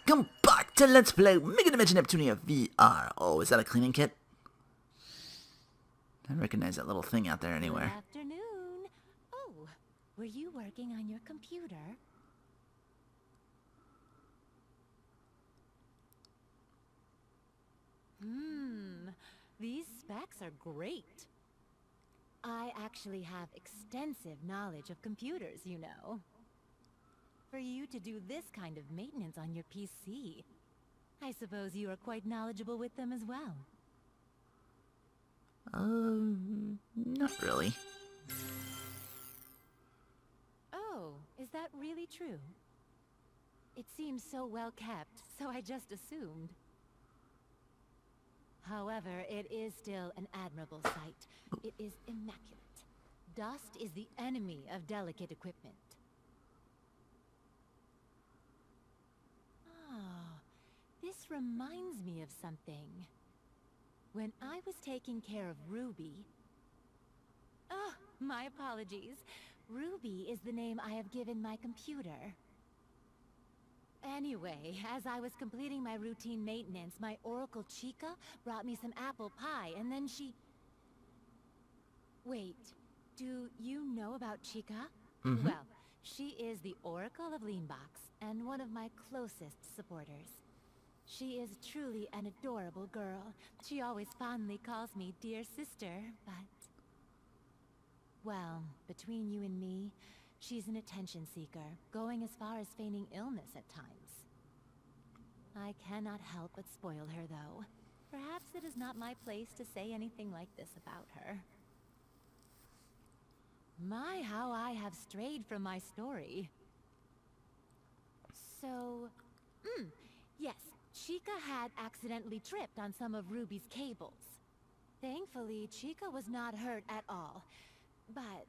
welcome back to Let's Play Megadimension Neptunia VIIR. Oh, is that a cleaning kit? I recognize that little thing out there anywhere. Good afternoon. Oh, were you working on your computer? These specs are great. I actually have extensive knowledge of computers, you know. For you to do this kind of maintenance on your PC, I suppose you are quite knowledgeable with them as well. Not really. Oh, is that really true? It seems so well kept, so I just assumed. However, it is still an admirable sight. It is immaculate. Dust is the enemy of delicate equipment. This reminds me of something. When I was taking care of Ruby... Oh, my apologies. Ruby is the name I have given my computer. Anyway, as I was completing my routine maintenance, my Oracle Chica brought me some apple pie, and then she... Wait, do you know about Chica? Mm-hmm. Well, she is the Oracle of Leanbox, and one of my closest supporters. She is truly an adorable girl. She always fondly calls me dear sister, but... Well, between you and me, she's an attention seeker, going as far as feigning illness at times. I cannot help but spoil her, though. Perhaps it is not my place to say anything like this about her. My, how I have strayed from my story. So... yes, Chica had accidentally tripped on some of Ruby's cables. Thankfully, Chica was not hurt at all. But...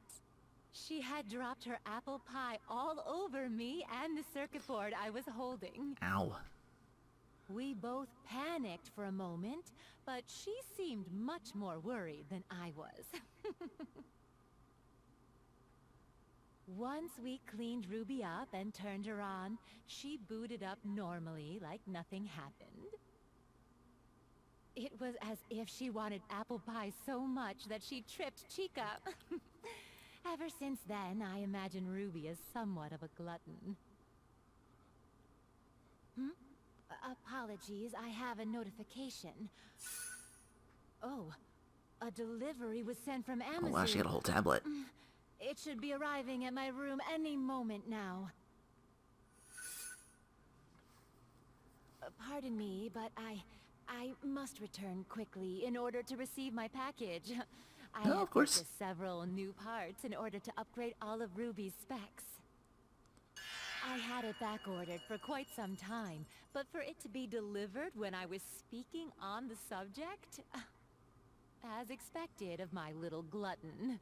she had dropped her apple pie all over me and the circuit board I was holding. Ow. We both panicked for a moment, but she seemed much more worried than I was. Once we cleaned Ruby up and turned her on, she booted up normally like nothing happened. It was as if she wanted apple pie so much that she tripped Chica. Ever since then, I imagine Ruby is somewhat of a glutton. Apologies, I have a notification. Oh, a delivery was sent from Amazon. Oh wow, she got a whole tablet. It should be arriving at my room any moment now. Pardon me, but I must return quickly in order to receive my package. I Oh, have of course. purchased several new parts in order to upgrade all of Ruby's specs. I had it back-ordered for quite some time, but for it to be delivered when I was speaking on the subject... As expected of my little glutton,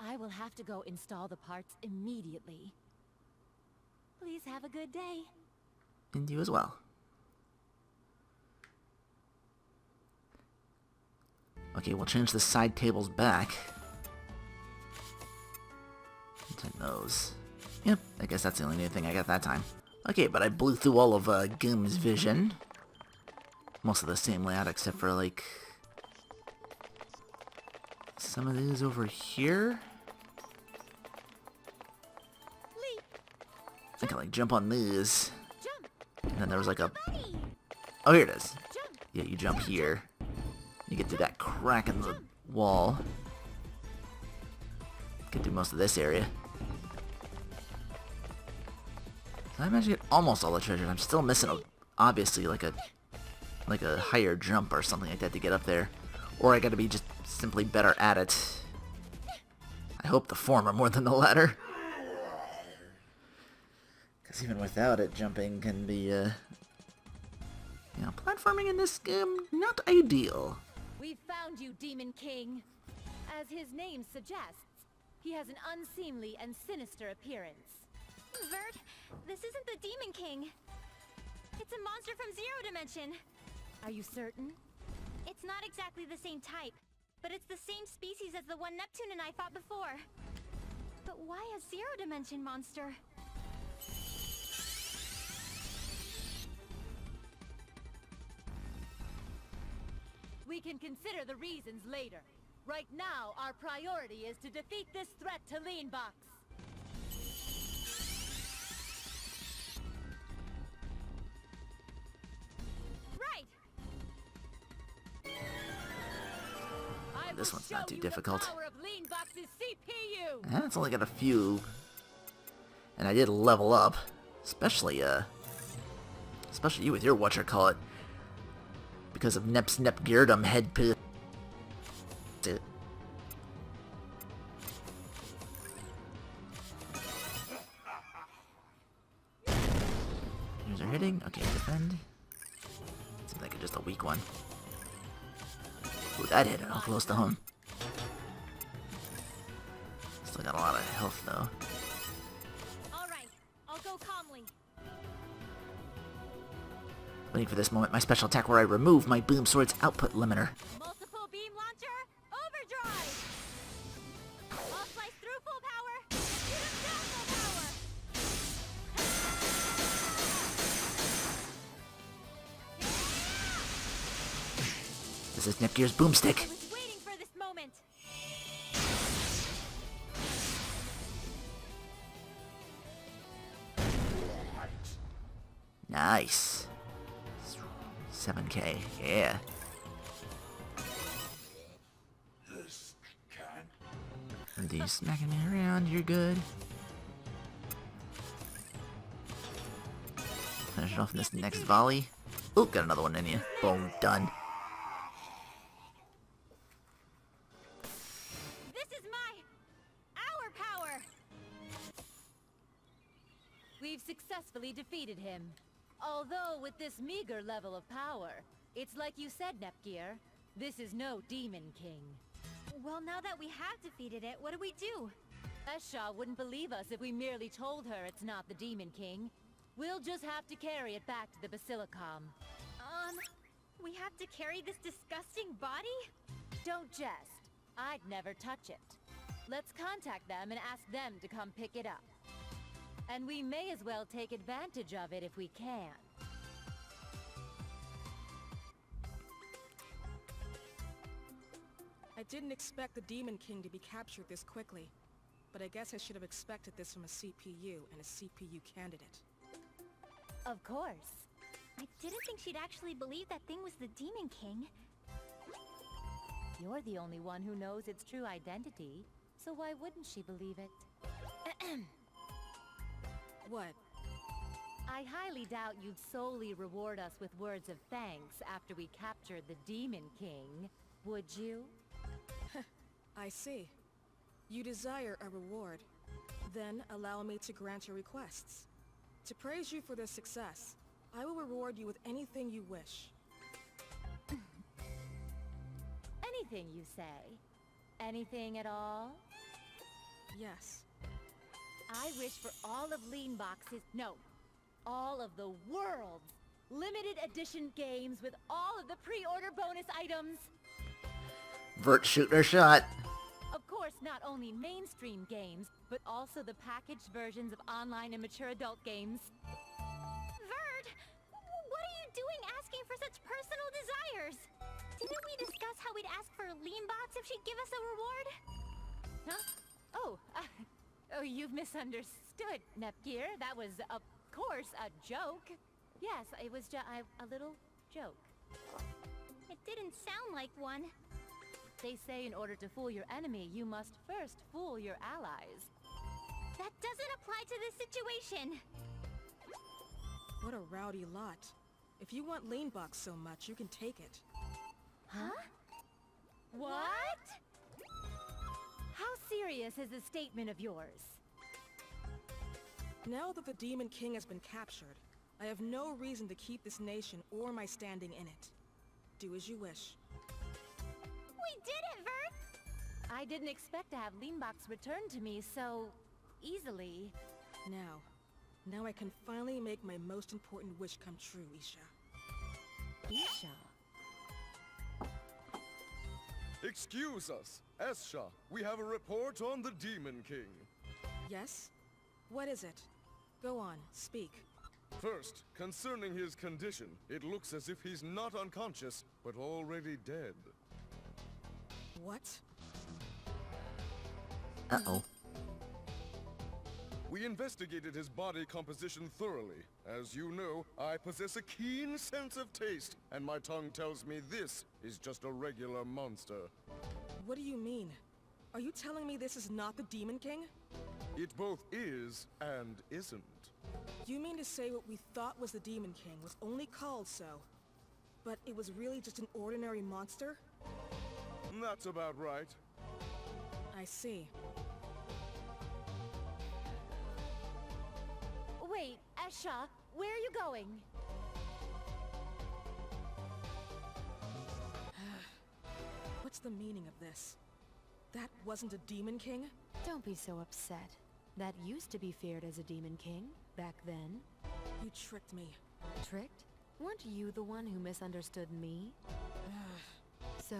I will have to go install the parts immediately. Please have a good day. And you as well. Okay, we'll change the side tables back. Turn those. Yep, I guess that's the only new thing I got that time. Okay, but I blew through all of Gum's vision. Most of the same layout except for, like... some of these over here. I think I like jump on these. And then there was like a... oh, here it is. Yeah, you jump here. You get through that crack in the wall. Get through most of this area. So I managed to get almost all the treasures. I'm still missing, obviously, like a higher jump or something like that to get up there. Or I gotta be just simply better at it. I hope the former more than the latter. Because even without it, jumping can be, you know, platforming in this game, not ideal. We found you, Demon King. As his name suggests, he has an unseemly and sinister appearance. Vert, this isn't the Demon King. It's a monster from Zero Dimension. Are you certain? It's not exactly the same type, but it's the same species as the one Neptune and I fought before. But why a Zero Dimension monster? We can consider the reasons later. Right now, our priority is to defeat this threat to Leanbox. Right! This one's not too difficult. The power of Leanbox's CPU. It's only got a few. And I did level up. Especially you with your whatchamacallit. Because of Nep's Nepgeardum head pit. Here's our hitting. Okay, defend. Seems like it's just a weak one. Ooh, that hit all close to home. Still got a lot of health though. Alright, I'll go calmly. Waiting for this moment, my special attack where I remove my boom sword's output limiter. Multiple beam launcher, overdrive! I'll slice through full power, shoot him down full power! This is Nepgear's boomstick. I was waiting for this moment! Nice. 7k, yeah. And these smacking me around, you're good. Finish it off in this next volley. Ooh, got another one in you. Boom, done. This is our power! We've successfully defeated him. Although with this meager level of power, it's like you said, Nepgear, this is no Demon King. Well, now that we have defeated it, what do we do? S-Sha wouldn't believe us if we merely told her it's not the Demon King. We'll just have to carry it back to the Basilicom. We have to carry this disgusting body? Don't jest. I'd never touch it. Let's contact them and ask them to come pick it up. And we may as well take advantage of it if we can. I didn't expect the Demon King to be captured this quickly, but I guess I should have expected this from a CPU and a CPU candidate. Of course. I didn't think she'd actually believe that thing was the Demon King. You're the only one who knows its true identity, so why wouldn't she believe it? What? I highly doubt you'd solely reward us with words of thanks after we captured the Demon King, would you? I see. You desire a reward. Then allow me to grant your requests. To praise you for this success, I will reward you with anything you wish. Anything you say? Anything at all? Yes. I wish for all of Leanbox's, no, all of the world's limited edition games with all of the pre-order bonus items. Vert shooting her shot. Of course, not only mainstream games, but also the packaged versions of online and mature adult games. Vert! What are you doing asking for such personal desires? Didn't we discuss how we'd ask for Leanbox if she'd give us a reward? Huh? Oh, you've misunderstood, Nepgear. That was, of course, a joke. Yes, it was just a little joke. It didn't sound like one. They say in order to fool your enemy, you must first fool your allies. That doesn't apply to this situation. What a rowdy lot. If you want Leanbox so much, you can take it. Huh? What? How serious is this statement of yours? Now that the Demon King has been captured, I have no reason to keep this nation or my standing in it. Do as you wish. We did it, Vert! I didn't expect to have Leanbox returned to me so easily. Now I can finally make my most important wish come true, E-Sha. E-Sha? Excuse us, S-Sha. We have a report on the Demon King. Yes? What is it? Go on, speak. First, concerning his condition, it looks as if he's not unconscious, but already dead. What? Uh-oh. We investigated his body composition thoroughly. As you know, I possess a keen sense of taste, and my tongue tells me this is just a regular monster. What do you mean? Are you telling me this is not the Demon King? It both is and isn't. You mean to say what we thought was the Demon King was only called so, but it was really just an ordinary monster? That's about right. I see. Wait, S-Sha, where are you going? What's the meaning of this? That wasn't a Demon King? Don't be so upset. That used to be feared as a Demon King, back then. You tricked me. Tricked? Weren't you the one who misunderstood me? So,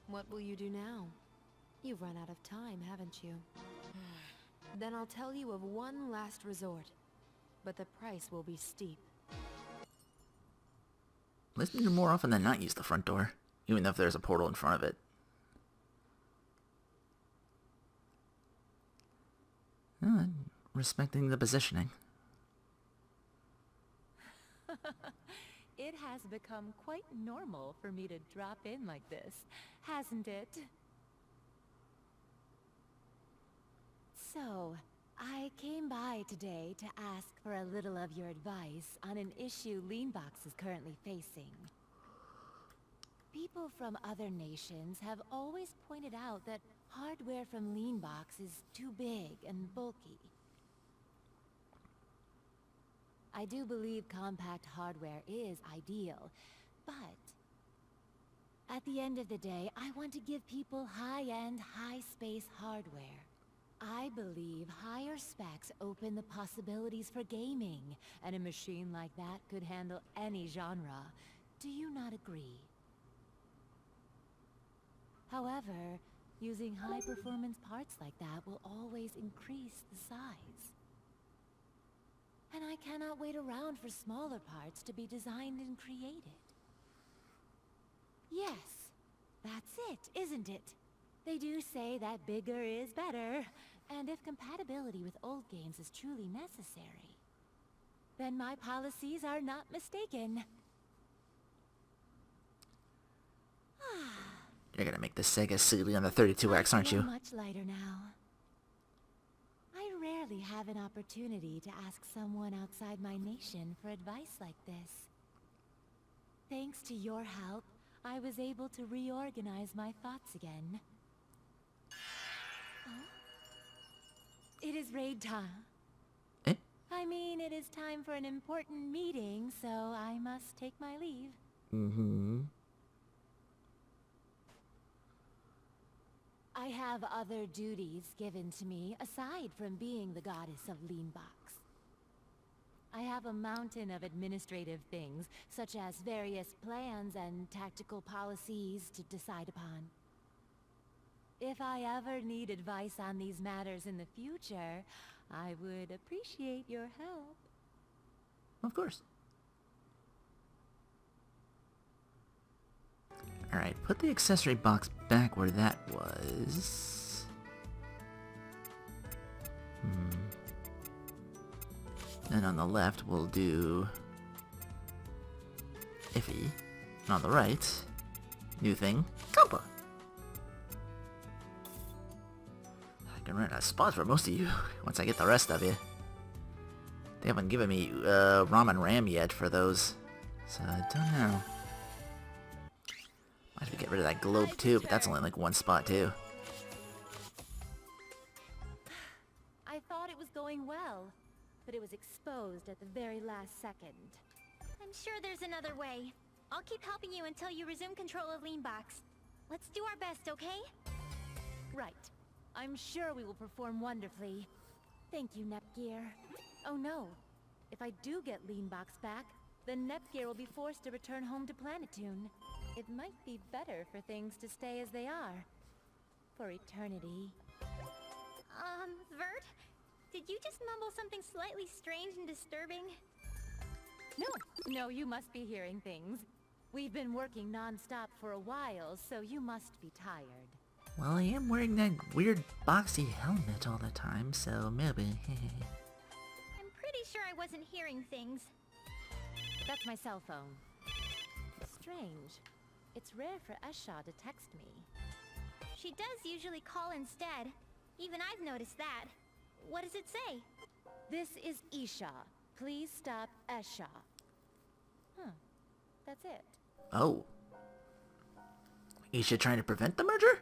what will you do now? You've run out of time, haven't you? Then I'll tell you of one last resort. But the price will be steep. Let's do more often than not use the front door, even if there's a portal in front of it. Respecting the positioning. It has become quite normal for me to drop in like this, hasn't it? So, I came by today to ask for a little of your advice on an issue Leanbox is currently facing. People from other nations have always pointed out that hardware from Leanbox is too big and bulky. I do believe compact hardware is ideal, but at the end of the day, I want to give people high-end, high-space hardware. I believe higher specs open the possibilities for gaming, and a machine like that could handle any genre. Do you not agree? However, using high-performance parts like that will always increase the size. And I cannot wait around for smaller parts to be designed and created. Yes, that's it, isn't it? They do say that bigger is better, and if compatibility with old games is truly necessary, then my policies are not mistaken. You're gonna make the Sega silly on the 32X, aren't you? Much lighter now. I rarely have an opportunity to ask someone outside my nation for advice like this. Thanks to your help, I was able to reorganize my thoughts again. It is raid time. Eh? I mean, it is time for an important meeting, so I must take my leave. Mm-hmm. I have other duties given to me aside from being the goddess of Leanbox. I have a mountain of administrative things, such as various plans and tactical policies to decide upon. If I ever need advice on these matters in the future, I would appreciate your help. Of course. Alright, put the accessory box back where that was. Then on the left, we'll do Iffy. And on the right, new thing, Compa. I can run out of spots for most of you once I get the rest of you. They haven't given me ROM and RAM yet for those, so I don't know. Might as well get rid of that globe too, but that's only like one spot too. I thought it was going well, but it was exposed at the very last second. I'm sure there's another way. I'll keep helping you until you resume control of Leanbox. Let's do our best, okay? Right. I'm sure we will perform wonderfully. Thank you, Nepgear. Oh no. If I do get Leanbox back, then Nepgear will be forced to return home to Planetoon. It might be better for things to stay as they are. For eternity. Vert? Did you just mumble something slightly strange and disturbing? No, you must be hearing things. We've been working non-stop for a while, so you must be tired. Well, I am wearing that weird boxy helmet all the time, so maybe. I'm pretty sure I wasn't hearing things. That's my cell phone. Strange. It's rare for S-Sha to text me. She does usually call instead. Even I've noticed that. What does it say? This is E-Sha. Please stop S-Sha. That's it. Oh. E-Sha trying to prevent the merger?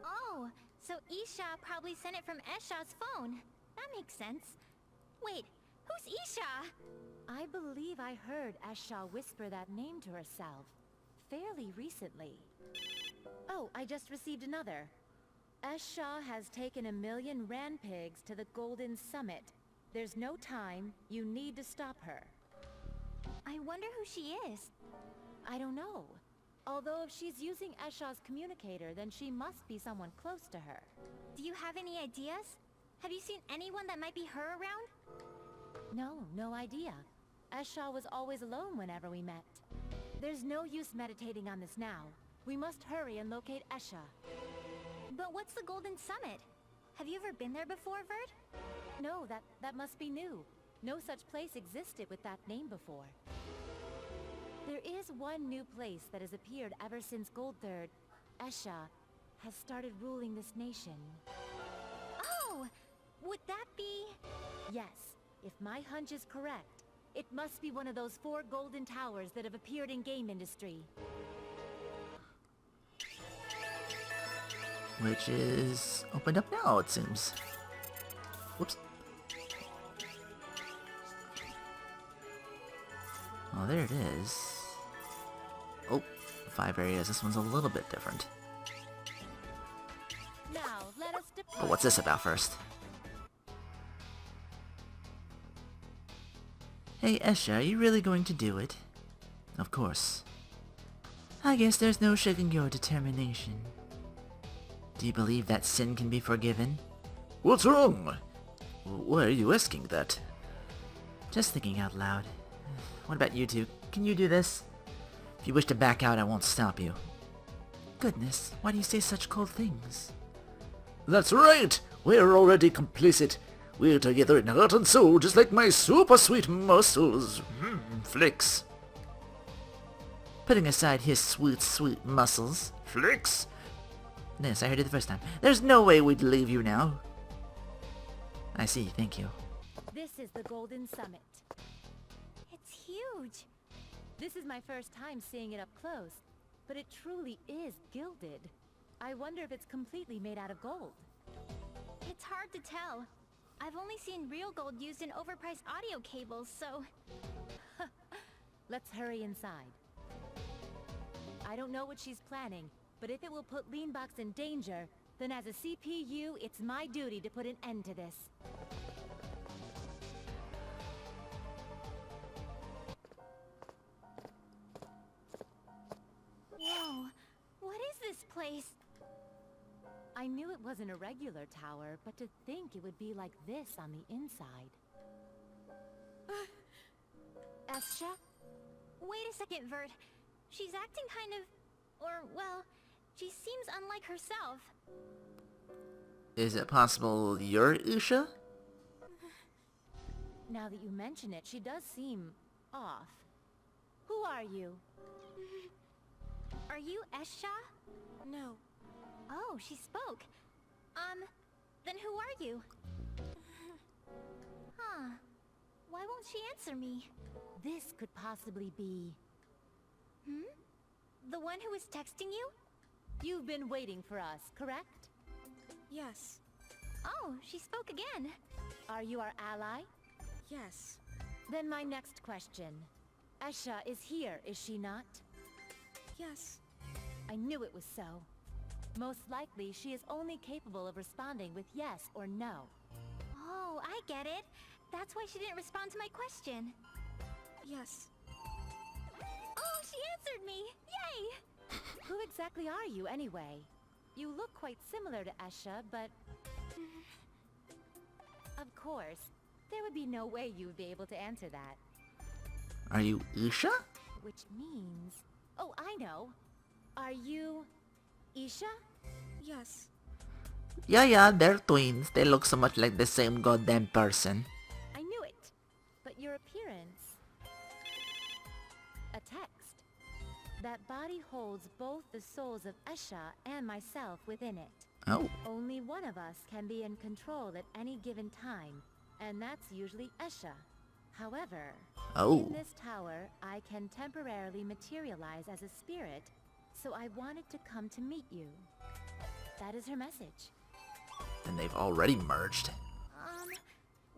Oh, so E-Sha probably sent it from S-Sha's phone. That makes sense. Wait, who's E-Sha? I believe I heard S-Sha whisper that name to herself fairly recently. Oh, I just received another. S-Sha has taken 1,000,000 Ranpigs to the Golden Summit. There's no time. You need to stop her. I wonder who she is. I don't know. Although if she's using S-Sha's communicator, then she must be someone close to her. Do you have any ideas? Have you seen anyone that might be her around? No idea. S-Sha was always alone whenever we met. There's no use meditating on this now. We must hurry and locate S-Sha. But what's the Golden Summit? Have you ever been there before, Vert? No, that must be new. No such place existed with that name before. There is one new place that has appeared ever since Gold Third, S-Sha, has started ruling this nation. Oh! Would that be... Yes, if my hunch is correct, it must be one of those 4 golden towers that have appeared in game industry. Which is opened up now, it seems. Whoops. Oh, there it is. Oh, 5 areas. This one's a little bit different. Now, let us depart. But what's this about first? Hey, S-Sha, are you really going to do it? Of course. I guess there's no shaking your determination. Do you believe that sin can be forgiven? What's wrong? Why are you asking that? Just thinking out loud. What about you two? Can you do this? If you wish to back out, I won't stop you. Goodness, why do you say such cold things? That's right! We're already complicit. We're together in heart and soul, just like my super sweet muscles. Flicks. Putting aside his sweet, sweet muscles. Flicks? Yes, I heard it the first time. There's no way we'd leave you now. I see, thank you. This is the Golden Summit. It's huge. This is my first time seeing it up close, but it truly is gilded. I wonder if it's completely made out of gold. It's hard to tell. I've only seen real gold used in overpriced audio cables, so... Let's hurry inside. I don't know what she's planning, but if it will put Leanbox in danger, then as a CPU, it's my duty to put an end to this. Whoa, what is this place? I knew it wasn't a regular tower, but to think it would be like this on the inside. S-Sha? Wait a second, Vert. She's acting kind of... or, well, she seems unlike herself. Is it possible you're E-Sha? Now that you mention it, she does seem off. Who are you? Are you S-Sha? No. Oh, she spoke. Then who are you? Huh. Why won't she answer me? This could possibly be... The one who was texting you? You've been waiting for us, correct? Yes. Oh, she spoke again. Are you our ally? Yes. Then my next question. S-Sha is here, is she not? Yes. I knew it was so. Most likely, she is only capable of responding with yes or no. Oh, I get it. That's why she didn't respond to my question. Yes. Oh, she answered me! Yay! Who exactly are you, anyway? You look quite similar to S-Sha, but... Of course, there would be no way you would be able to answer that. Are you E-Sha? Which means... Oh, I know. Are you... E-Sha? Yes. Yeah, they're twins. They look so much like the same goddamn person. I knew it. But your appearance... A text. That body holds both the souls of S-Sha and myself within it. Oh. Only one of us can be in control at any given time, and that's usually S-Sha. However, in this tower, I can temporarily materialize as a spirit, so I wanted to come to meet you. That is her message. And they've already merged.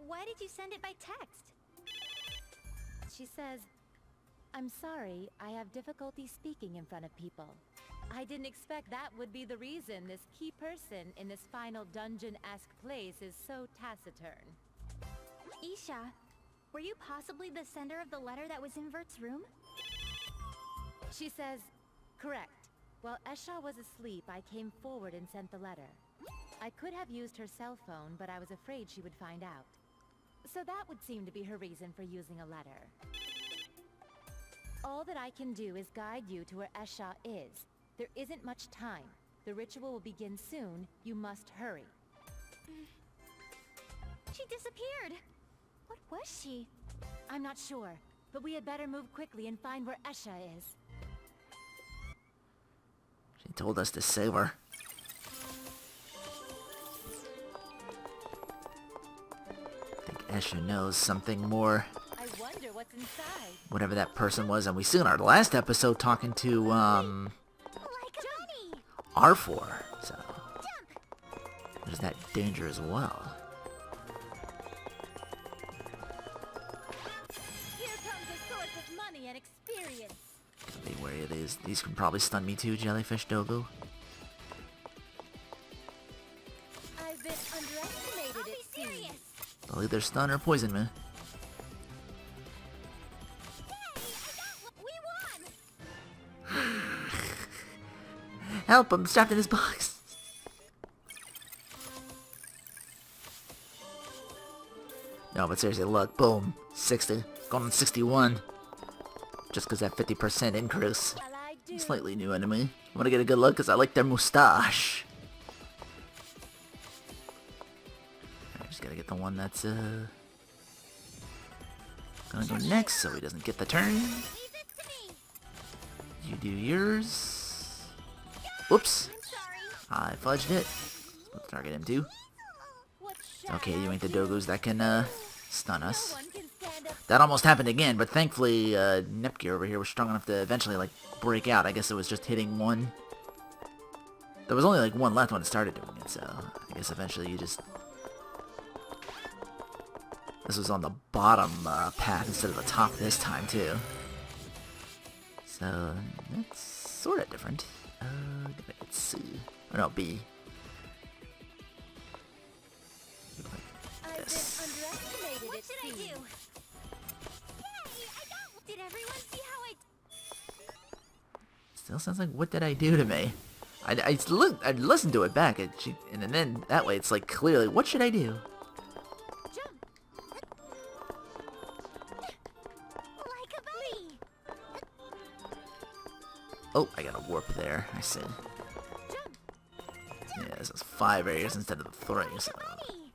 Why did you send it by text? She says, I'm sorry, I have difficulty speaking in front of people. I didn't expect that would be the reason this key person in this final dungeon-esque place is so taciturn. E-Sha, were you possibly the sender of the letter that was in Vert's room? She says, correct. While S-Sha was asleep, I came forward and sent the letter. I could have used her cell phone, but I was afraid she would find out. So that would seem to be her reason for using a letter. All that I can do is guide you to where S-Sha is. There isn't much time. The ritual will begin soon. You must hurry. She disappeared. What was she? I'm not sure, but we had better move quickly and find where S-Sha is. She told us to save her. I think S-Sha knows something more. I wonder what's inside. Whatever that person was, and we see in our last episode talking to, Like a bunny. R4. So, there's that danger as well. Here comes a source of money and experience. Gotta be wary of these. These can probably stun me too, Jellyfish Dogu. I've been underestimated, I'll be it seems. serious. They'll either stun or poison me. We won. Help! I'm trapped in this box! No, but seriously, look. Boom. 60. Going on 61. Just because that 50% increase. Well, I do. Slightly new enemy. Want to get a good look because I like their mustache. I just gotta get the one that's gonna go next so he doesn't get the turn. Leave it to me. You do yours. Whoops. I'm sorry. I fudged it. Let's target him too. What shall Okay, you I ain't the do? dogus that can stun No us. one can stand up. That almost happened again, but thankfully Nepgear over here was strong enough to eventually like break out. I guess it was just hitting one. There was only like one left when it started doing it, so I guess eventually you just... This was on the bottom path instead of the top this time too. So that's sort of different. It's C. Or no, B. I've Yes. been underestimated, What it should I do? seems. Yay! I got. Did everyone see how I? Still sounds like, what did I do to me? I'd listen to it back, and then that way it's like clearly, what should I do? Jump! Like a bunny. Oh, I got a warp there. I see. Jump! Yeah, this is 5 areas instead of the 3. So. Bunny.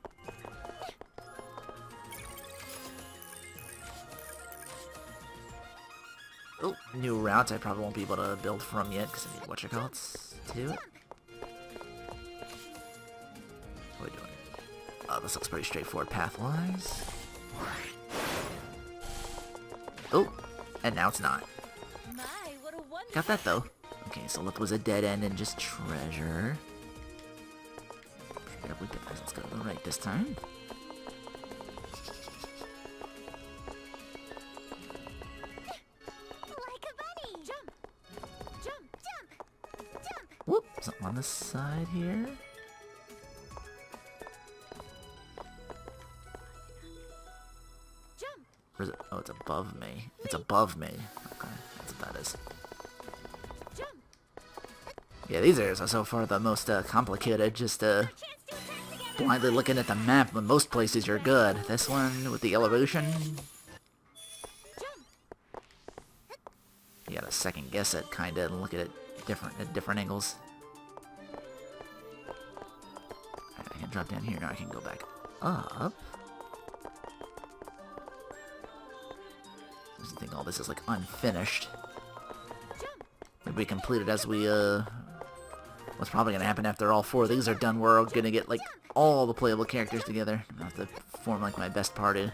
Oh, new routes I probably won't be able to build from yet because I need whatchamacallits to it. What are we doing? Oh, this looks pretty straightforward path-wise. Oh, and now it's not. My, what a wonderful... Got that though. Okay, so look, was a dead end and just treasure. Straight up with that. Let's go to the right this time. Like a bunny. Jump! Jump! Jump. Jump. Whoop, something on the side here. Jump! Or is it? Oh, it's above me. It's above me. Okay, that's what that is. Jump! Yeah, these areas are so far the most complicated. Just Chance to attack together. blindly looking at the map. When most places you're good. This one with the elevation. Jump! You gotta second guess it, kinda, and look at it at different angles. Alright, I can drop down here. Now I can go back up. I think all this is like unfinished. Maybe we complete it as we what's probably gonna happen after all 4 of these are done, we're gonna get like all the playable characters together. I'll have to form like my best party.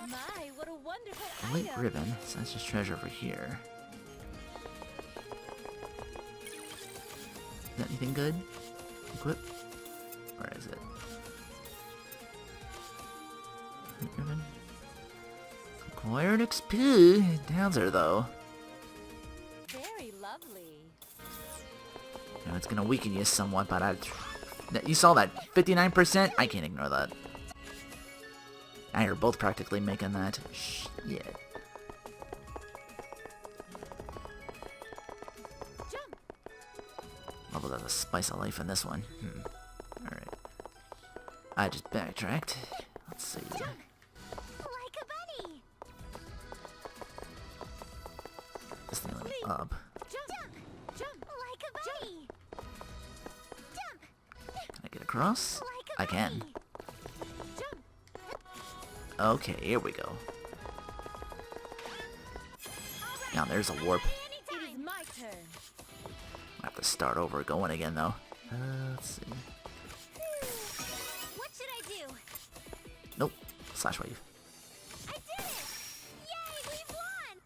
My, what a wonderful Late item. ribbon, so that's just treasure over here. Is that anything good? Equip? Where is it? Late ribbon? Acquired XP! Downser though. Very lovely. You know, it's gonna weaken you somewhat, but you saw that 59%? I can't ignore that. Now you're both practically making that. Shit. Leveled out the spice of life in this one. Alright. I just backtracked. Let's see. Like a bunny. This thing went up. Jump like a bunny. Jump Can I get across? like a I can. bunny. Okay, here we go. Now there's a warp. It is my turn. I have to start over going again though. Let's see. What should I do? Nope. Slash wave. I did it! Yay, we've won!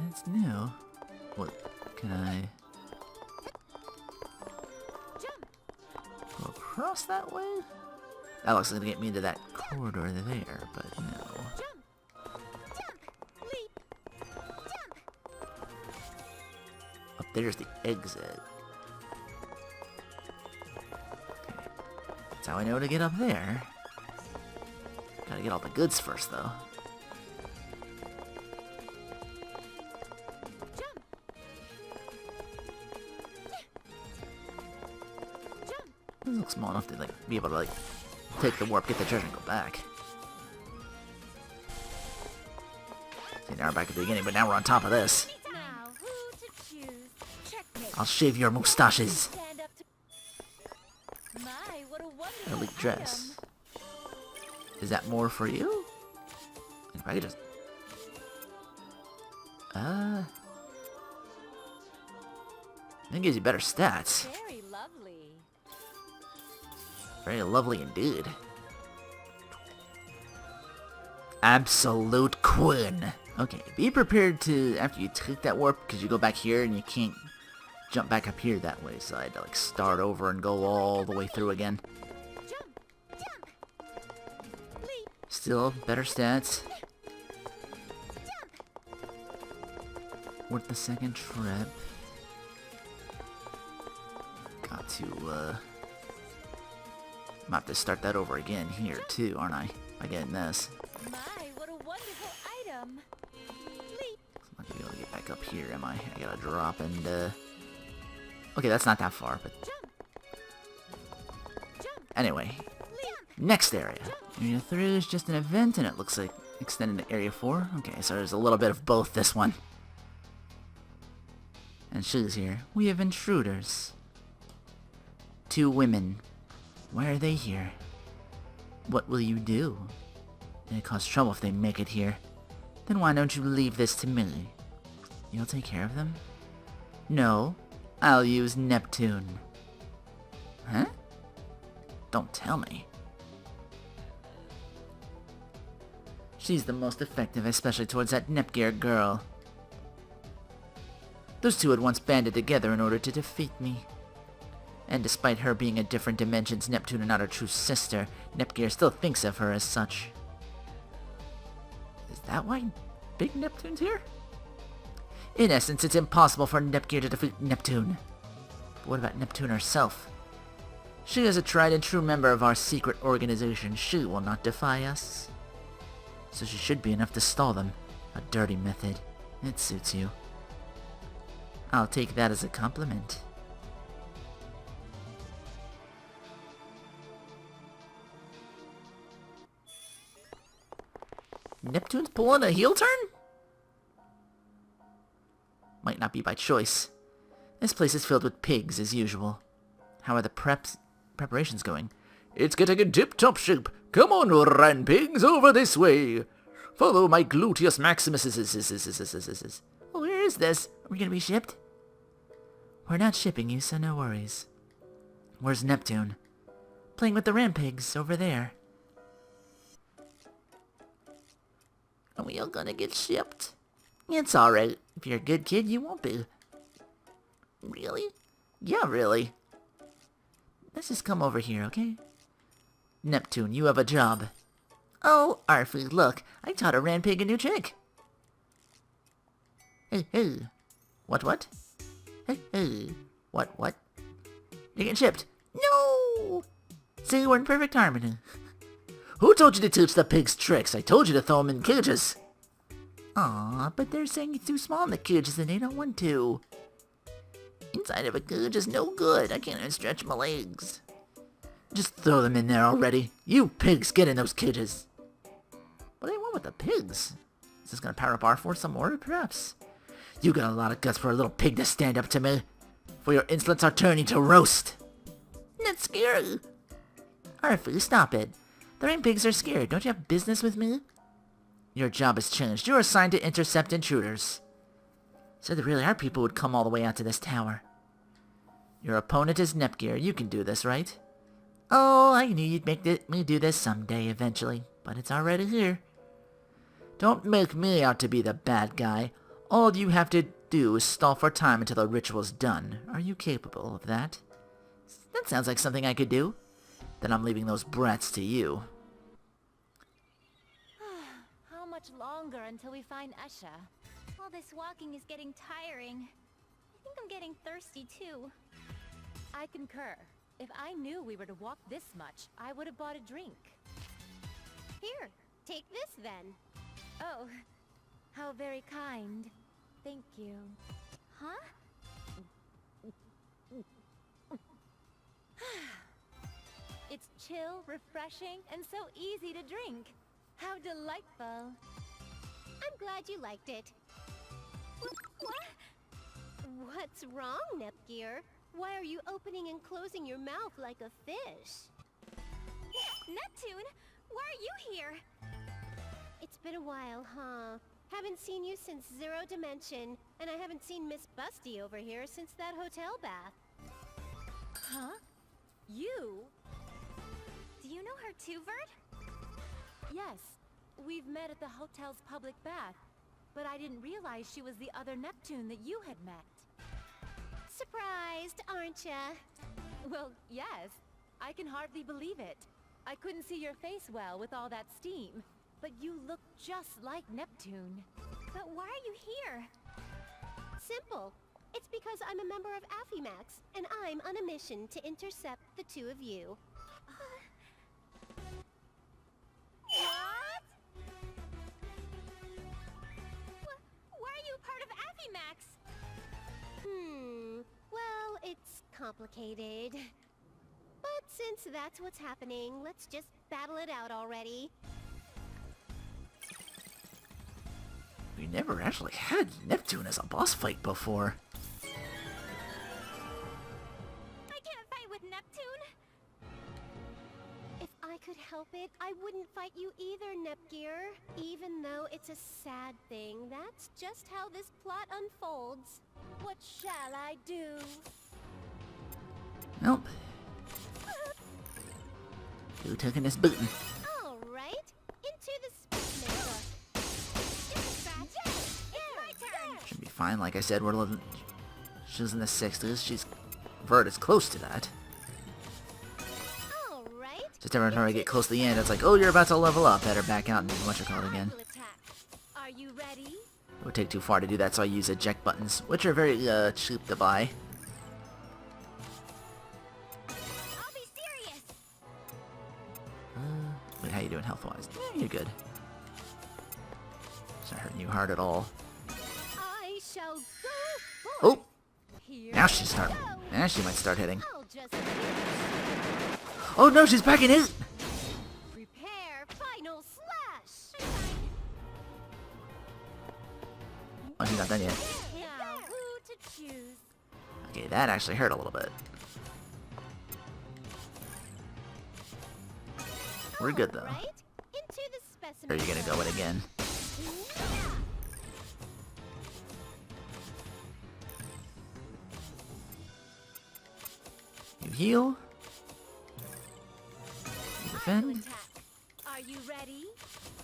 That's new. What can I go across that way? That looks like it's gonna get me into that corridor there, but no. Up there's the exit. Okay. That's how I know to get up there. Gotta get all the goods first though. This looks small enough to like be able to like take the warp, get the treasure, and go back. See, now we're back at the beginning, but now we're on top of this. Now, who to choose? Checkmate. I'll shave your mustaches. Stand up to... My, what a wonderful Elite dress. Is that more for you? If I could just... That gives you better stats. item. Very lovely. Very lovely indeed. Absolute Queen. Okay, be prepared to, after you take that warp, because you go back here and you can't jump back up here that way, so I had to like start over and go all the way through again. Still, better stats. Worth the second trip. Got to, I'm have to start that over again here too, aren't I? By getting this. My, what a wonderful item. Leap. I'm not gonna be able to get back up here, am I? I gotta drop and, okay, that's not that far, but... Anyway. Next area. Area 3 is just an event, and it looks like extended to Area 4. Okay, so there's a little bit of both this one. And she's here. We have intruders. 2 women. Why are they here? What will you do? It'll cause trouble if they make it here. Then why don't you leave this to me? You'll take care of them? No, I'll use Neptune. Huh? Don't tell me. She's the most effective, especially towards that Nepgear girl. Those two had once banded together in order to defeat me. And despite her being a different dimension's Neptune and not her true sister, Nepgear still thinks of her as such. Is that why Big Neptune's here? In essence, it's impossible for Nepgear to defeat Neptune. But what about Neptune herself? She is a tried and true member of our secret organization. She will not defy us. So she should be enough to stall them. A dirty method. It suits you. I'll take that as a compliment. Neptune's pulling a heel turn? Might not be by choice. This place is filled with pigs, as usual. How are the preparations going? It's getting in tip-top shape. Come on, ran pigs, over this way. Follow my gluteus maximus. Oh, where is this? Are we gonna be shipped? We're not shipping you, so no worries. Where's Neptune? Playing with the ram pigs over there. Are we all gonna get shipped? It's alright. If you're a good kid, you won't be. Really? Yeah, really. Let's just come over here, okay? Neptune, you have a job. Oh, Arfie, look. I taught a ram pig a new trick. Hey, hey. What? Hey, hey. What? You're getting shipped. No! See, we're in perfect harmony. Who told you to teach the pigs tricks? I told you to throw them in cages. Aw, but they're saying it's too small in the cages and they don't want to. Inside of a cage is no good. I can't even stretch my legs. Just throw them in there already. You pigs, get in those cages. What do they want with the pigs? Is this gonna power up our force some more, perhaps? You got a lot of guts for a little pig to stand up to me. For your insolence I'll turn you to roast. That's scary. Arfie, stop it. The rain pigs are scared. Don't you have business with me? Your job has changed. You're assigned to intercept intruders. So there really are people who would come all the way out to this tower. Your opponent is Nepgear. You can do this, right? Oh, I knew you'd make me do this someday, eventually. But it's already here. Don't make me out to be the bad guy. All you have to do is stall for time until the ritual's done. Are you capable of that? That sounds like something I could do. Then I'm leaving those brats to you. How much longer until we find S-Sha? All this walking is getting tiring. I think I'm getting thirsty too. I concur. If I knew we were to walk this much, I would have bought a drink. Here, take this then. Oh, how very kind. Thank you. Huh? It's chill, refreshing, and so easy to drink. How delightful. I'm glad you liked it. What? What's wrong, Nepgear? Why are you opening and closing your mouth like a fish? Neptune, why are you here? It's been a while, huh? Haven't seen you since Zero Dimension, and I haven't seen Miss Busty over here since that hotel bath. Huh? You? Do you know her too, Vert? Yes. We've met at the hotel's public bath. But I didn't realize she was the other Neptune that you had met. Surprised, aren't ya? Well, yes. I can hardly believe it. I couldn't see your face well with all that steam. But you look just like Neptune. But why are you here? Simple. It's because I'm a member of Affimax, and I'm on a mission to intercept the two of you. What? Why are you a part of Affimax? Well, it's complicated. But since that's what's happening, let's just battle it out already. We never actually had Neptune as a boss fight before. I can't fight with Neptune! If I could help it, I wouldn't fight you either, Nepgear. Even though it's a sad thing, that's just how this plot unfolds. What shall I do? Nope. Who taking this bootin'? Alright, into the Spaceman book. It's my turn! Should be fine. Like I said, she's in the 60s. Vert is close to that. Alright. Just every time I get close to the end, it's like, oh, you're about to level up. Better back out and what you call it again. Are you ready? It would take too far to do that, so I use eject buttons, which are very cheap to buy. I'll be serious! Wait, how you doing health-wise? Yeah, you're good. It's not hurting you hard at all. I shall go Oh! here. Now now she might start hitting. I'll just Oh no, she's back in it! prepare final slash. not done yet. Now, who to choose? Okay, that actually hurt a little bit. We're good though. Right? Into the Or specimen. are you gonna go in again? You heal. You defend. Attack. Are you ready?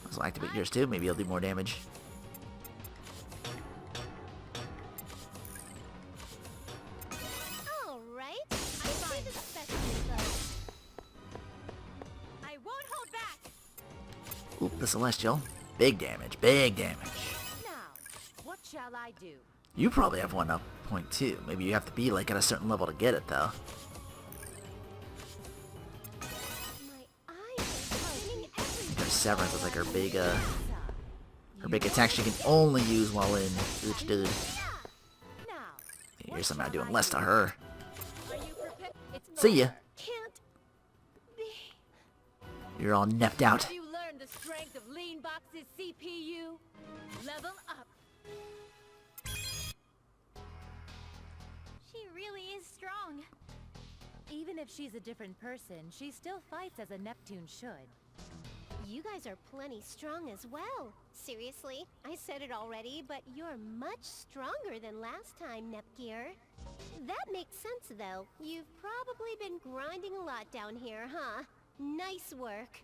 Let's activate yours too. Maybe you'll do more damage. All right. Into the specimen though. I won't hold back. Oop, the Celestial. Big damage. Big damage. Now, what shall I do? You probably have 1.2. Maybe you have to be like at a certain level to get it though. My eyes are spinning everywhere. Her Severance is like her big attack she can only use while in Ooch Dude. Now, You're somehow doing less to her. are you prepared? It's See ya. Can't be. You're all nepped out. You learned the strength of Lean Box's CPU. Level up. She really is strong. Even if she's a different person, she still fights as a Neptune should. You guys are plenty strong as well. Seriously, I said it already, but you're much stronger than last time, Nepgear. That makes sense, though. You've probably been grinding a lot down here, huh? Nice work.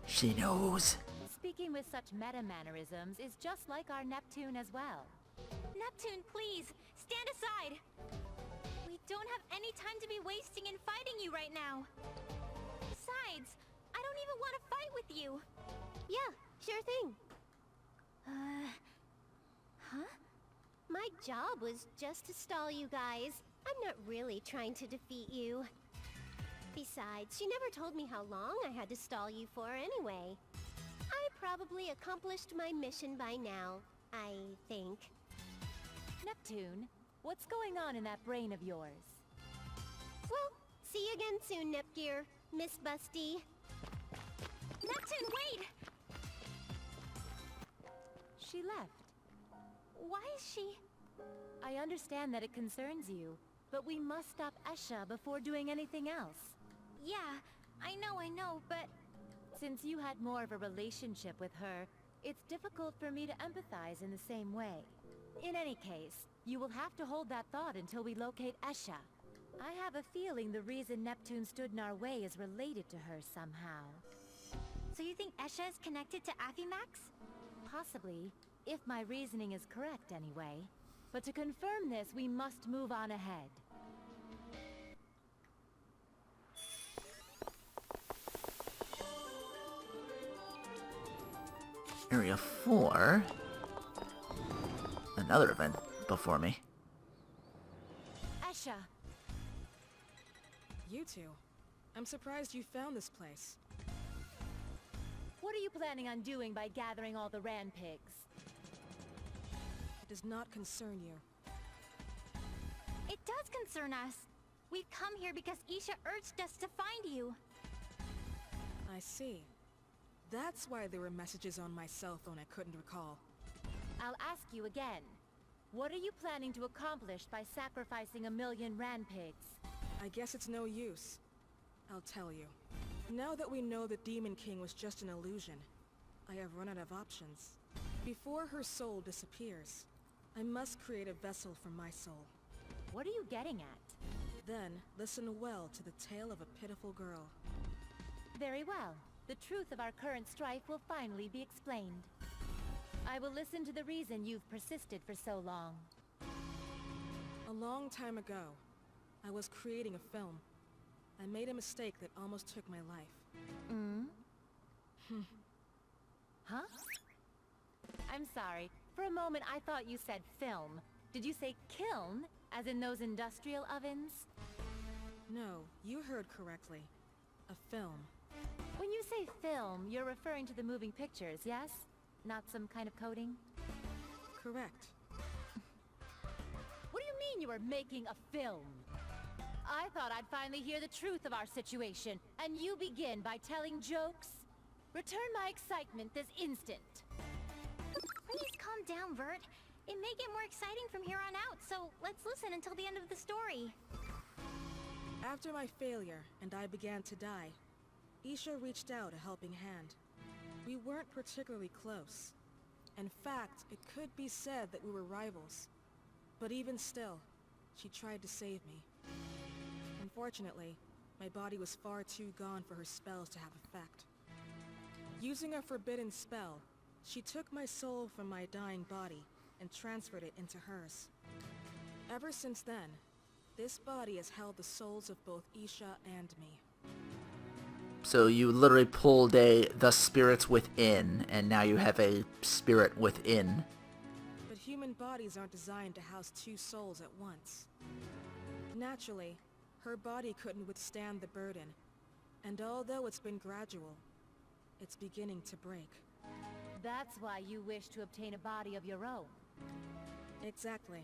She knows. Speaking with such meta-mannerisms is just like our Neptune as well. Neptune, please, stand aside. We don't have any time to be wasting in fighting you right now. Besides, I don't even want to fight with you. Yeah, sure thing. Huh? My job was just to stall you guys. I'm not really trying to defeat you. Besides, she never told me how long I had to stall you for anyway. I probably accomplished my mission by now, I think. Neptune, what's going on in that brain of yours? Well, see you again soon, Nepgear, Miss Busty. Neptune, wait! She left. Why is she... I understand that it concerns you, but we must stop S-Sha before doing anything else. Yeah, I know, but... Since you had more of a relationship with her, it's difficult for me to empathize in the same way. In any case, you will have to hold that thought until we locate S-Sha. I have a feeling the reason Neptune stood in our way is related to her somehow. So you think S-Sha is connected to Affymax? Possibly, if my reasoning is correct anyway. But to confirm this, we must move on ahead. Area 4. Another event before me. S-Sha! You two. I'm surprised you found this place. What are you planning on doing by gathering all the Ran pigs? It does not concern you. It does concern us. We've come here because E-Sha urged us to find you. I see. That's why there were messages on my cell phone I couldn't recall. I'll ask you again. What are you planning to accomplish by sacrificing 1,000,000 Ran pigs? I guess it's no use. I'll tell you. Now that we know the Demon King was just an illusion, I have run out of options. Before her soul disappears, I must create a vessel for my soul. What are you getting at? Then, listen well to the tale of a pitiful girl. Very well. The truth of our current strife will finally be explained. I will listen to the reason you've persisted for so long. A long time ago, I was creating a film. I made a mistake that almost took my life. Huh? I'm sorry. For a moment I thought you said film. Did you say kiln, as in those industrial ovens? No, you heard correctly. A film. When you say film, you're referring to the moving pictures, yes? Not some kind of coating? Correct. What do you mean you are making a film? I thought I'd finally hear the truth of our situation, and you begin by telling jokes? Return my excitement this instant. Please calm down, Vert. It may get more exciting from here on out, so let's listen until the end of the story. After my failure, and I began to die, E-Sha reached out a helping hand. We weren't particularly close. In fact, it could be said that we were rivals. But even still, she tried to save me. Unfortunately, my body was far too gone for her spells to have effect. Using a forbidden spell, she took my soul from my dying body and transferred it into hers. Ever since then, this body has held the souls of both E-Sha and me. So you literally pulled the spirits within, and now you have a spirit within. But human bodies aren't designed to house two souls at once. Naturally, her body couldn't withstand the burden, and although it's been gradual, it's beginning to break. That's why you wish to obtain a body of your own. Exactly.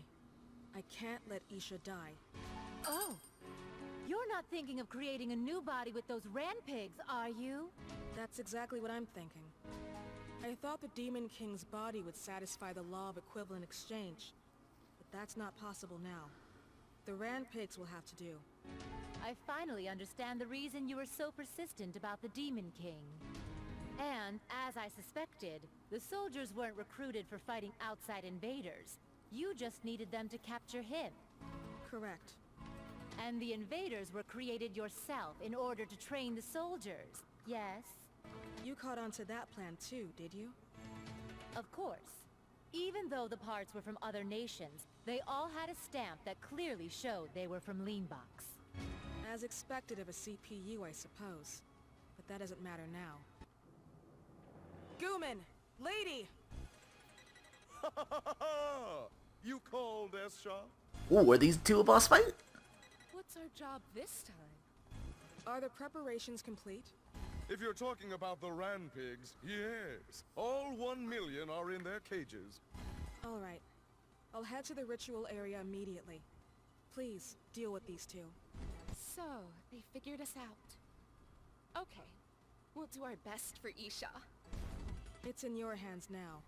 I can't let E-Sha die. Oh! You're not thinking of creating a new body with those ran pigs, are you? That's exactly what I'm thinking. I thought the Demon King's body would satisfy the law of equivalent exchange, but that's not possible now. The ran pigs will have to do. I finally understand the reason you were so persistent about the Demon King. And, as I suspected, the soldiers weren't recruited for fighting outside invaders. You just needed them to capture him. Correct. And the invaders were created yourself in order to train the soldiers, yes? You caught on to that plan too, did you? Of course. Even though the parts were from other nations, they all had a stamp that clearly showed they were from Leanbox. As expected of a CPU, I suppose. But that doesn't matter now. Gooman! Lady! You called, S-Sha? Ooh, are these two a boss fight? What's our job this time? Are the preparations complete? If you're talking about the ran pigs, yes. All 1 million are in their cages. All right. I'll head to the ritual area immediately. Please, deal with these two. So, they figured us out. Okay. We'll do our best for E-Sha. It's in your hands now.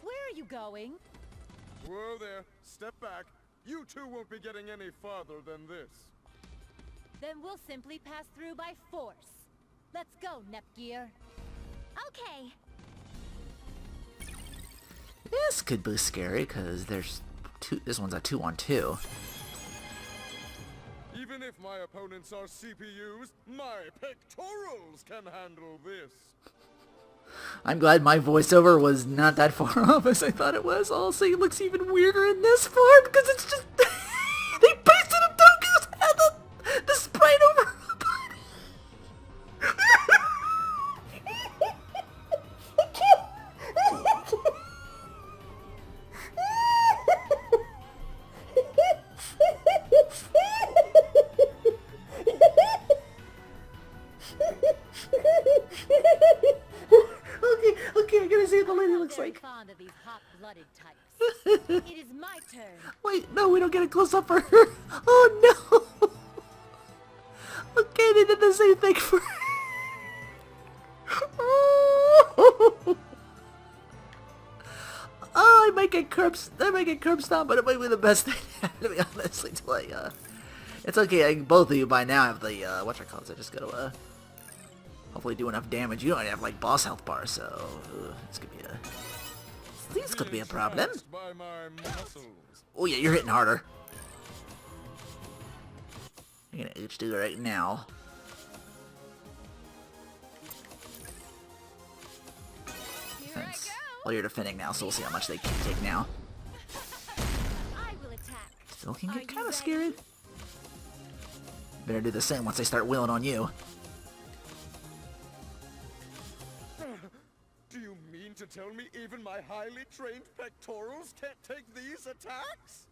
Where are you going? Whoa there, step back. You two won't be getting any farther than this. Then we'll simply pass through by force. Let's go, Nepgear. Okay. This could be scary, because there's two. This one's a 2-on-2. Even if my opponents are CPUs, my pectorals can handle this. I'm glad my voiceover was not that far off as I thought it was. Also, it looks even weirder in this form because it's just they pasted a Toku's head the sprite over her body. Okay, I gotta see what the lady looks Very like. fond of these hot-blooded types. It is my turn. Wait, no, we don't get a close-up for her. Oh, no. Okay, they did the same thing for her. Oh, I might get curb stomped, but it might be the best thing, to be honest, until it's okay, both of you by now have the, whatchamacallit, I just gotta, hopefully do enough damage. You don't have, like, boss health bars, so, this could be a problem. By my muscles. Oh yeah, you're hitting harder. I'm gonna do it right now. Here I go! Well, you're defending now, so we'll see how much they can take now. I will attack. Still can get kind of scary. Better do the same once they start wheeling on you. Do you mean to tell me even my highly trained pectorals can't take these attacks?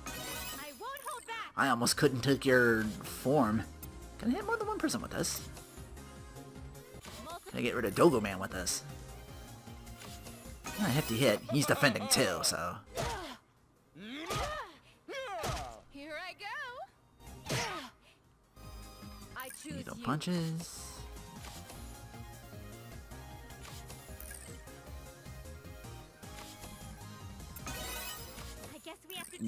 I won't hold back. I almost couldn't take your form. Can I hit more than one person with this? Can I get rid of Dogo Man with this? A hefty hit. He's defending too, so. Here I go! I choose Needle you. punches.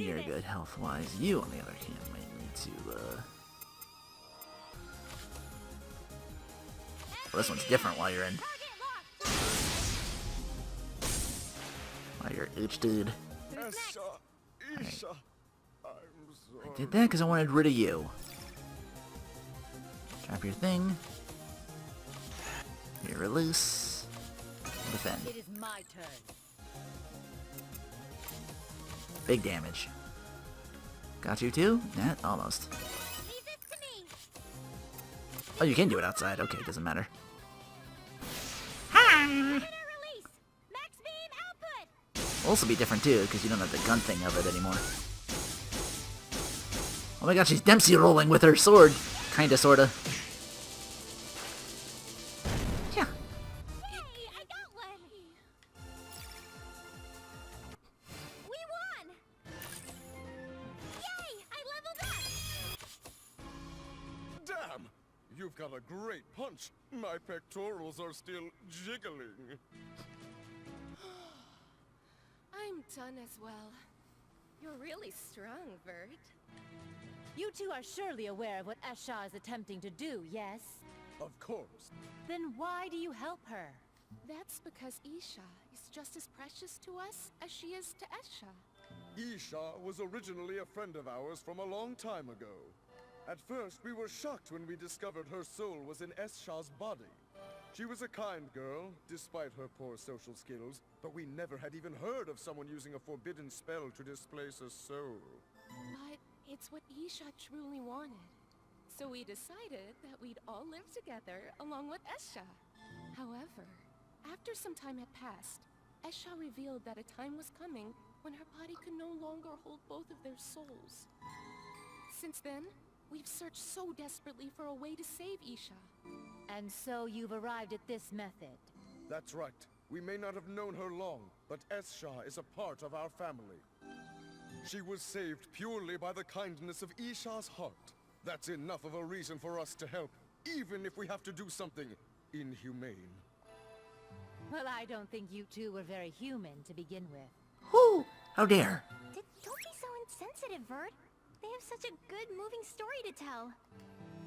You're good health-wise. You, on the other hand, might need to, Well, this one's different while you're in. While you're Ooch dude. S-Sha, E-Sha, I'm I sorry. did that because I wanted rid of you. Drop your thing. You're release. Defend. It is my turn. Big damage. Got you too? Nah, almost. Leave this to me. Oh, you can do it outside. Okay, doesn't matter. Predator release. Max beam output. Will also be different too, because you don't have the gun thing of it anymore. Oh my god, she's Dempsey rolling with her sword. Kinda, sorta. Yeah. Yay, I got one. We won. Yay, I leveled up. Damn! You've got a great punch. My pectorals are still jiggling. I'm done as well. You're really strong, Vert. You two are surely aware of what S-Sha is attempting to do, yes? Of course. Then why do you help her? That's because E-Sha is just as precious to us as she is to S-Sha. E-Sha was originally a friend of ours from a long time ago. At first, we were shocked when we discovered her soul was in S-Sha's body. She was a kind girl, despite her poor social skills, but we never had even heard of someone using a forbidden spell to displace a soul. But it's what E-Sha truly wanted. So we decided that we'd all live together along with S-Sha. However, after some time had passed, S-Sha revealed that a time was coming when her body could no longer hold both of their souls. Since then, we've searched so desperately for a way to save E-Sha. And so you've arrived at this method. That's right. We may not have known her long, but S-Sha is a part of our family. She was saved purely by the kindness of E-Sha's heart. That's enough of a reason for us to help, even if we have to do something inhumane. Well, I don't think you two were very human to begin with. Whoo! How dare! Don't be so insensitive, Vert. They have such a good, moving story to tell.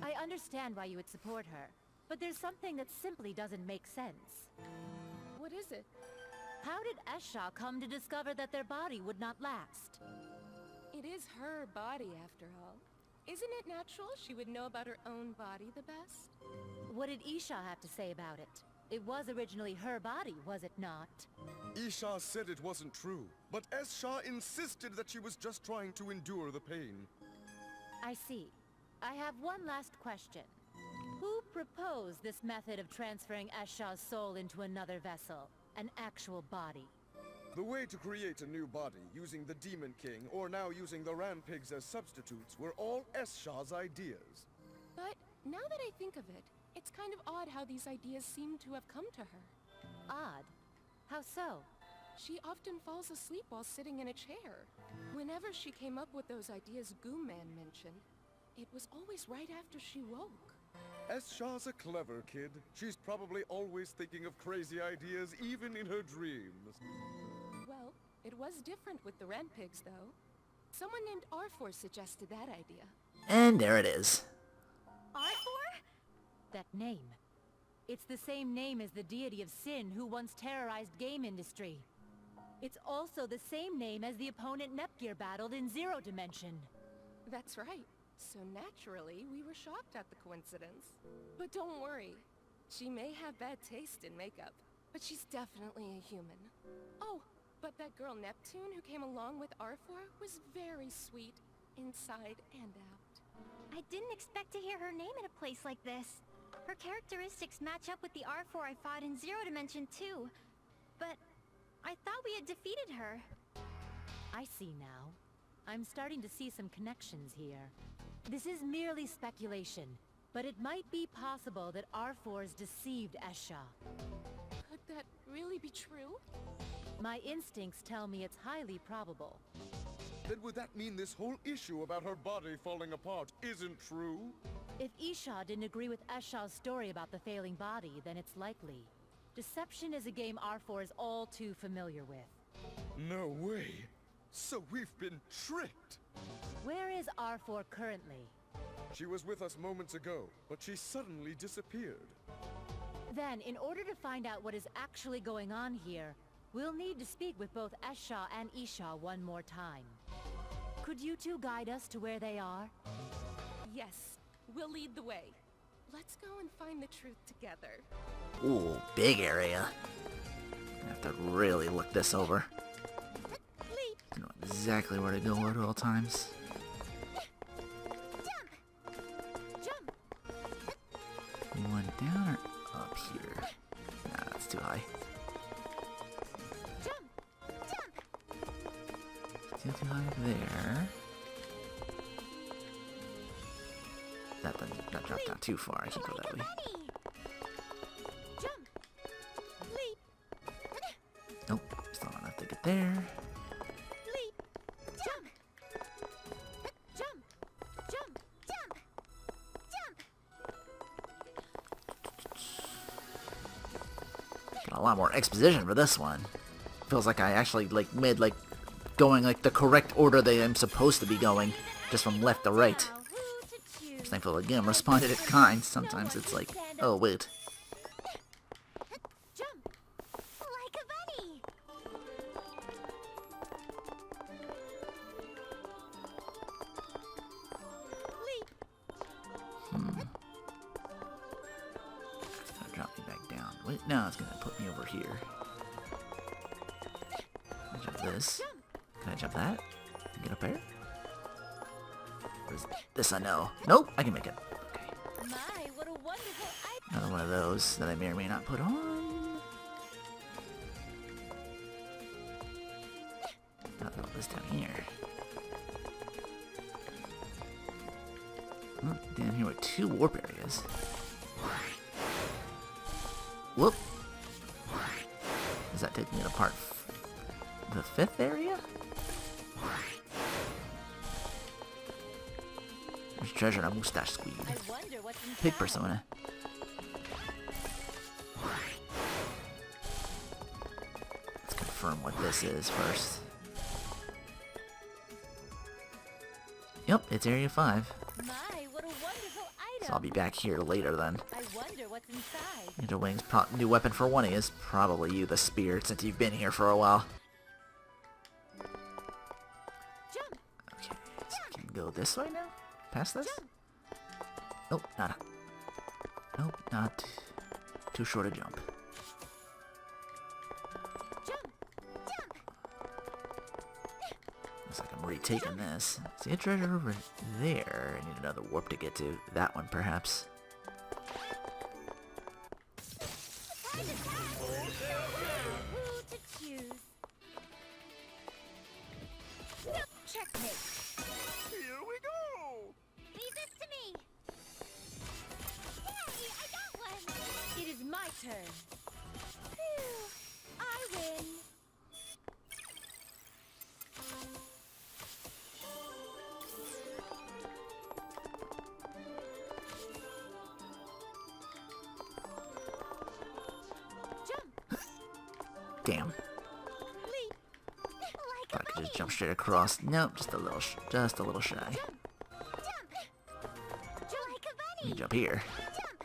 I understand why you would support her, but there's something that simply doesn't make sense. What is it? How did S-Sha come to discover that their body would not last? It is her body, after all. Isn't it natural she would know about her own body the best? What did E-Sha have to say about it? It was originally her body, was it not? E-Sha said it wasn't true, but S-Sha insisted that she was just trying to endure the pain. I see. I have one last question. Who proposed this method of transferring S-Sha's soul into another vessel? An actual body? The way to create a new body, using the Demon King, or now using the Rampigs as substitutes, were all S-Sha's ideas. But now that I think of it, it's kind of odd how these ideas seem to have come to her. Odd. How so? She often falls asleep while sitting in a chair. Whenever she came up with those ideas Goo Man mentioned, it was always right after she woke. S-Sha's a clever kid. She's probably always thinking of crazy ideas, even in her dreams. Well, it was different with the Rampigs, though. Someone named R4 suggested that idea. And there it is. R4? That name. It's the same name as the deity of sin who once terrorized game industry. It's also the same name as the opponent Nep'Gear battled in Zero Dimension. That's right. So naturally, we were shocked at the coincidence. But don't worry. She may have bad taste in makeup, but she's definitely a human. Oh, but that girl Neptune who came along with R4 was very sweet, inside and out. I didn't expect to hear her name in a place like this. Her characteristics match up with the R4 I fought in Zero Dimension too. But I thought we had defeated her. I see now. I'm starting to see some connections here. This is merely speculation, but it might be possible that R4's deceived S-Sha. Could that really be true? My instincts tell me it's highly probable. Then would that mean this whole issue about her body falling apart isn't true? If E-Sha didn't agree with S-Sha's story about the failing body, then it's likely. Deception is a game R4 is all too familiar with. No way. So we've been tricked! Where is R4 currently? She was with us moments ago, but she suddenly disappeared. Then, in order to find out what is actually going on here, we'll need to speak with both S-Sha and E-Sha one more time. Could you two guide us to where they are? Yes, we'll lead the way. Let's go and find the truth together. Ooh, big area. I have to really look this over. I know exactly where to go at all times. One down or up here? Nah, that's too high. Still too high up there. That doesn't drop down too far. I can't go that way. Nope, still not enough to get there. Got a lot more exposition for this one. Feels like I actually made going the correct order that I'm supposed to be going, just from left to right. I'm thankful the game responded in kind. Sometimes it's like, oh wait. It's gonna drop me back down. Wait, no, it's gonna put me over here. I'll jump this. Can I jump that? Get up there? What is this? I know. Nope, I can make it. Okay. My, what a wonderful Another one of those that I may or may not put on. I'll throw this down here. Oh, down here with 2 warp areas. Whoop! Does that take me to part the 5th area? There's treasure in a mustache squeed. I wonder what's inside. Pig persona. Let's confirm what this is first. Yep, it's Area 5. My, what a wonderful item. So I'll be back here later then. I wonder what's inside. Ninja Wing's new weapon for one is probably you, the spear, since you've been here for a while. Jump. Okay, so I can go this way now? Past this? Nope, nope, not too short a jump. Looks like I'm retaking this. See a treasure over there. I need another warp to get to. That one, perhaps. Who to choose? Checkmate. Here we go! Leave this to me! Yay! I got one! It is my turn. Phew! I win! Damn. Leap! Thought I could just jump straight across. Nope, just a little shy. Jump! Like a Let me bunny! jump here. Jump!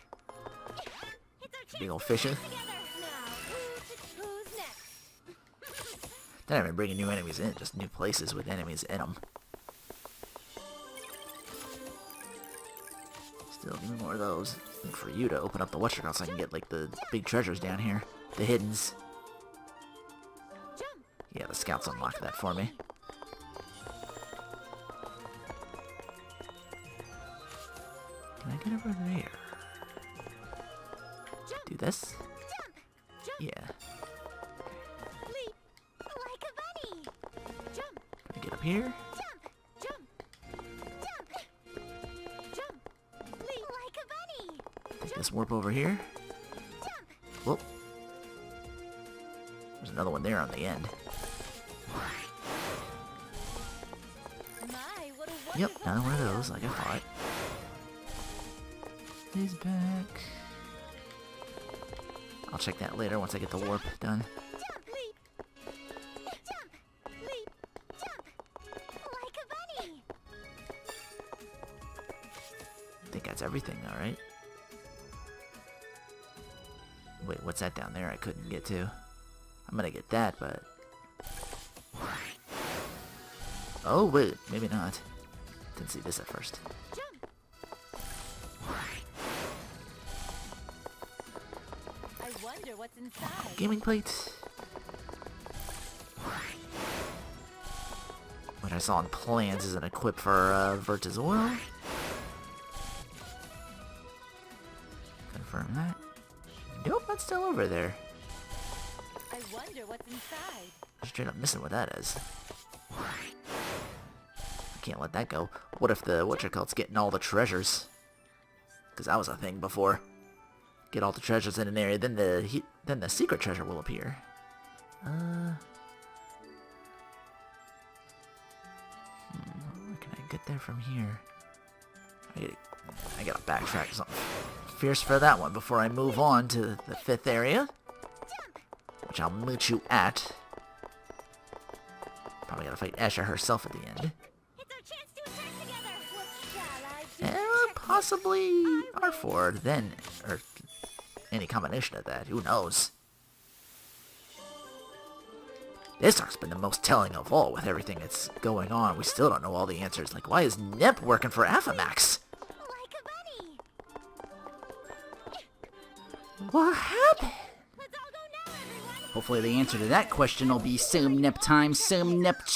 It's our chance Big old to fisher. work together! Now, who's next? They're not even bringing new enemies in, just new places with enemies in them. Still, give me more of those. And for you to open up the whatchamacallit so I can get the big treasures down here. The hiddens. Yeah, the scouts unlocked that for me. Can I get over there? Do this? Yeah. Leap! Like a bunny! Jump! Can I get up here? Jump! Jump! Jump! Jump! Leap! Like a bunny! Take this warp over here. Jump! Whoop. There's another one there on the end. My, what a Yep, wonderful another one of item. those, like I thought. He's back. I'll check that later once I get the warp done. Jump! Leap! Jump! Leap! Jump! I think that's everything, alright? Wait, what's that down there I couldn't get to? I'm gonna get that, but... Oh, wait, maybe not. Didn't see this at first. I wonder what's inside. Gaming plate. Which I saw in plans as an equip for Vert as well. Confirm that. Nope, that's still over there. I wonder what's inside. Straight up missing what that is. I can't let that go. What if the whatchacult's getting all the treasures? Because that was a thing before. Get all the treasures in an area, then the secret treasure will appear. Where can I get there from here? I gotta backtrack something fierce for that one before I move on to the 5th area, which I'll meet you at. Probably gotta fight S-Sha herself at the end. It's our chance to attack together. What shall I do? And possibly R4, then, or any combination of that, who knows? This arc's been the most telling of all with everything that's going on. We still don't know all the answers. Like, why is Nep working for Affamax? Like a bunny. What happened? Let's all go now, everyone. Hopefully the answer to that question will be some Nep time, some Nep